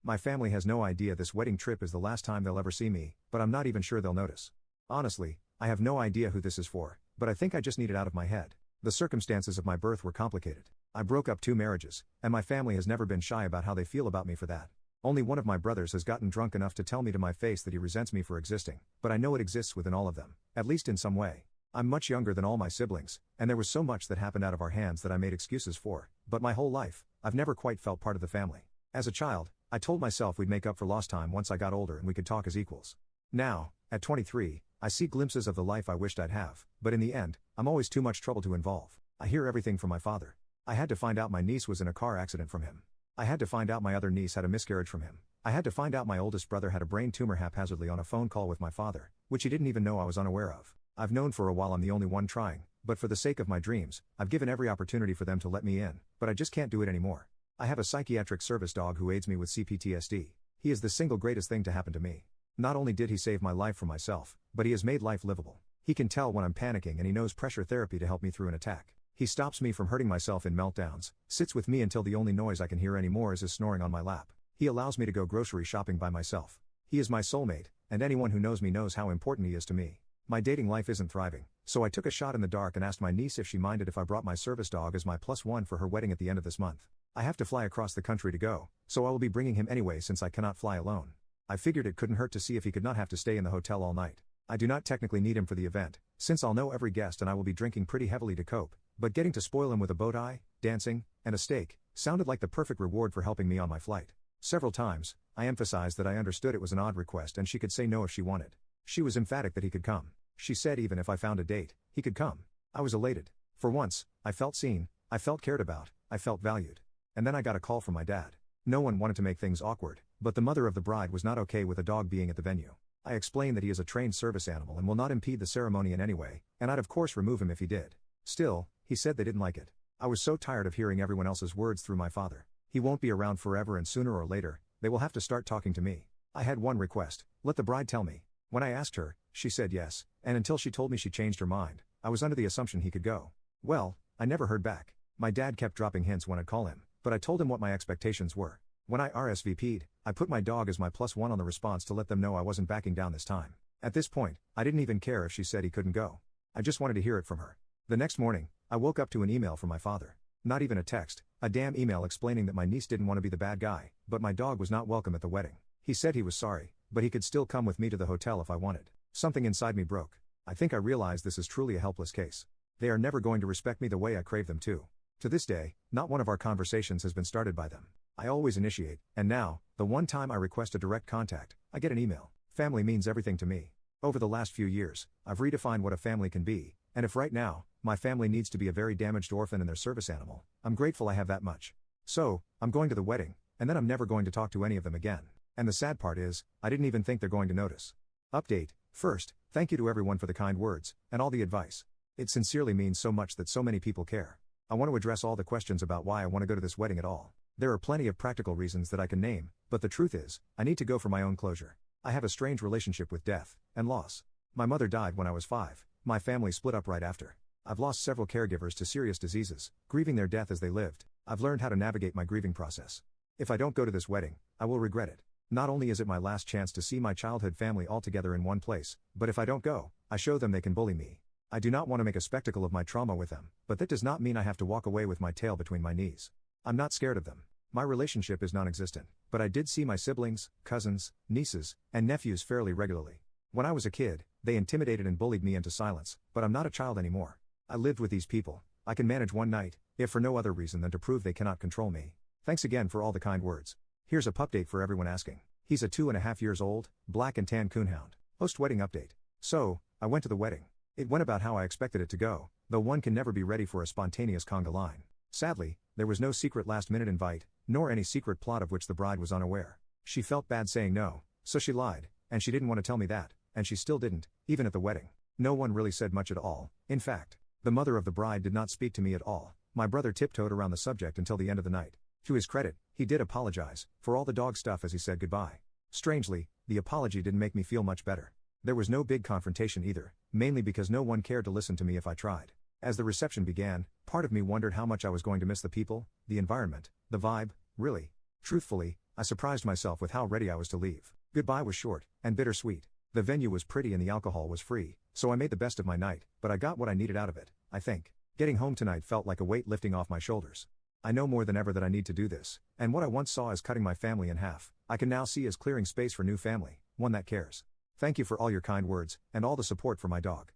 My family has no idea this wedding trip is the last time they'll ever see me, but I'm not even sure they'll notice. Honestly, I have no idea who this is for, but I think I just need it out of my head. The circumstances of my birth were complicated. I broke up 2 marriages, and my family has never been shy about how they feel about me for that. Only one of my brothers has gotten drunk enough to tell me to my face that he resents me for existing, but I know it exists within all of them, at least in some way. I'm much younger than all my siblings, and there was so much that happened out of our hands that I made excuses for, but my whole life, I've never quite felt part of the family. As a child, I told myself we'd make up for lost time once I got older and we could talk as equals. Now, at 23, I see glimpses of the life I wished I'd have, but in the end, I'm always too much trouble to involve. I hear everything from my father. I had to find out my niece was in a car accident from him. I had to find out my other niece had a miscarriage from him. I had to find out my oldest brother had a brain tumor haphazardly on a phone call with my father, which he didn't even know I was unaware of. I've known for a while I'm the only one trying, but for the sake of my dreams, I've given every opportunity for them to let me in, but I just can't do it anymore. I have a psychiatric service dog who aids me with CPTSD. He is the single greatest thing to happen to me. Not only did he save my life from myself, but he has made life livable. He can tell when I'm panicking and he knows pressure therapy to help me through an attack. He stops me from hurting myself in meltdowns, sits with me until the only noise I can hear anymore is his snoring on my lap. He allows me to go grocery shopping by myself. He is my soulmate, and anyone who knows me knows how important he is to me. My dating life isn't thriving, so I took a shot in the dark and asked my niece if she minded if I brought my service dog as my +1 for her wedding at the end of this month. I have to fly across the country to go, so I will be bringing him anyway since I cannot fly alone. I figured it couldn't hurt to see if he could not have to stay in the hotel all night. I do not technically need him for the event, since I'll know every guest and I will be drinking pretty heavily to cope, but getting to spoil him with a bow tie, dancing, and a steak, sounded like the perfect reward for helping me on my flight. Several times, I emphasized that I understood it was an odd request and she could say no if she wanted. She was emphatic that he could come. She said even if I found a date, he could come. I was elated. For once, I felt seen, I felt cared about, I felt valued. And then I got a call from my dad. No one wanted to make things awkward, but the mother of the bride was not okay with a dog being at the venue. I explained that he is a trained service animal and will not impede the ceremony in any way, and I'd of course remove him if he did. Still, he said they didn't like it. I was so tired of hearing everyone else's words through my father. He won't be around forever and sooner or later, they will have to start talking to me. I had one request, let the bride tell me. When I asked her, she said yes, and until she told me she changed her mind, I was under the assumption he could go. Well, I never heard back. My dad kept dropping hints when I'd call him, but I told him what my expectations were. When I RSVP'd, I put my dog as my +1 on the response to let them know I wasn't backing down this time. At this point, I didn't even care if she said he couldn't go. I just wanted to hear it from her. The next morning, I woke up to an email from my father. Not even a text, a damn email explaining that my niece didn't want to be the bad guy, but my dog was not welcome at the wedding. He said he was sorry, but he could still come with me to the hotel if I wanted. Something inside me broke. I think I realized this is truly a helpless case. They are never going to respect me the way I crave them to. To this day, not one of our conversations has been started by them. I always initiate, and now, the one time I request a direct contact, I get an email. Family means everything to me. Over the last few years, I've redefined what a family can be, and if right now, my family needs to be a very damaged orphan and their service animal, I'm grateful I have that much. So, I'm going to the wedding, and then I'm never going to talk to any of them again. And the sad part is, I didn't even think they're going to notice. Update. First, thank you to everyone for the kind words, and all the advice. It sincerely means so much that so many people care. I want to address all the questions about why I want to go to this wedding at all. There are plenty of practical reasons that I can name, but the truth is, I need to go for my own closure. I have a strange relationship with death and loss. My mother died when I was 5, my family split up right after. I've lost several caregivers to serious diseases, grieving their death as they lived. I've learned how to navigate my grieving process. If I don't go to this wedding, I will regret it. Not only is it my last chance to see my childhood family all together in one place, but if I don't go, I show them they can bully me. I do not want to make a spectacle of my trauma with them, but that does not mean I have to walk away with my tail between my knees. I'm not scared of them. My relationship is non-existent, but I did see my siblings, cousins, nieces, and nephews fairly regularly. When I was a kid, they intimidated and bullied me into silence, but I'm not a child anymore. I lived with these people. I can manage one night, if for no other reason than to prove they cannot control me. Thanks again for all the kind words. Here's a pupdate for everyone asking. He's a 2.5 years old, black and tan coonhound. Post wedding update. So, I went to the wedding. It went about how I expected it to go, though one can never be ready for a spontaneous conga line. Sadly, there was no secret last-minute invite, nor any secret plot of which the bride was unaware. She felt bad saying no, so she lied, and she didn't want to tell me that, and she still didn't, even at the wedding. No one really said much at all. In fact, the mother of the bride did not speak to me at all. My brother tiptoed around the subject until the end of the night. To his credit, he did apologize for all the dog stuff as he said goodbye. Strangely, the apology didn't make me feel much better. There was no big confrontation either, mainly because no one cared to listen to me if I tried. As the reception began, part of me wondered how much I was going to miss the people, the environment, the vibe, really. Truthfully, I surprised myself with how ready I was to leave. Goodbye was short, and bittersweet. The venue was pretty and the alcohol was free, so I made the best of my night, but I got what I needed out of it, I think. Getting home tonight felt like a weight lifting off my shoulders. I know more than ever that I need to do this, and what I once saw as cutting my family in half, I can now see as clearing space for new family, one that cares. Thank you for all your kind words, and all the support for my dog.